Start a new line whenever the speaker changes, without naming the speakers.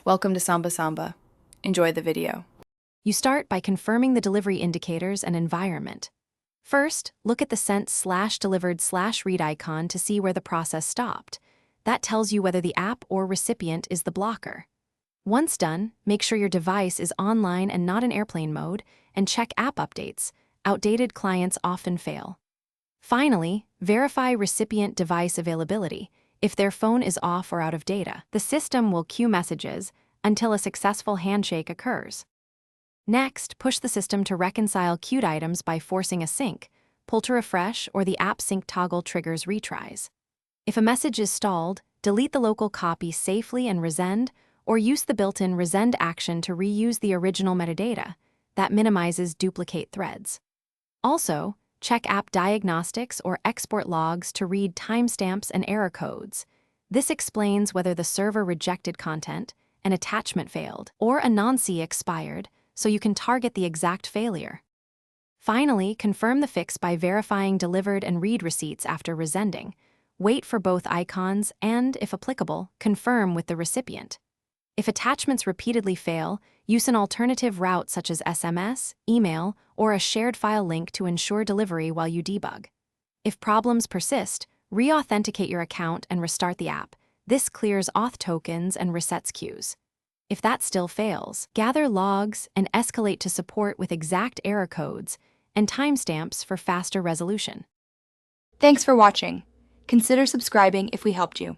Welcome to Samba Samba. Enjoy the video.
You start by confirming the delivery indicators and environment. First, look at the sent/delivered/read icon to see where the process stopped. That tells you whether the app or recipient is the blocker. Once done, make sure your device is online and not in airplane mode, and check app updates. Outdated clients often fail. Finally, verify recipient device availability. If their phone is off or out of data, the system will queue messages until a successful handshake occurs. Next, push the system to reconcile queued items by forcing a sync, pull to refresh, or the app sync toggle triggers retries. If a message is stalled, delete the local copy safely and resend, or use the built-in resend action to reuse the original metadata. That minimizes duplicate threads. Also, check app diagnostics or export logs to read timestamps and error codes. This explains whether the server rejected content, an attachment failed, or a nonce expired, so you can target the exact failure. Finally, confirm the fix by verifying delivered and read receipts after resending. Wait for both icons and, if applicable, confirm with the recipient. If attachments repeatedly fail, use an alternative route such as SMS, email, or a shared file link to ensure delivery while you debug. If problems persist, re-authenticate your account and restart the app. This clears auth tokens and resets queues. If that still fails, gather logs and escalate to support with exact error codes and timestamps for faster resolution.
Thanks for watching. Consider subscribing if we helped you.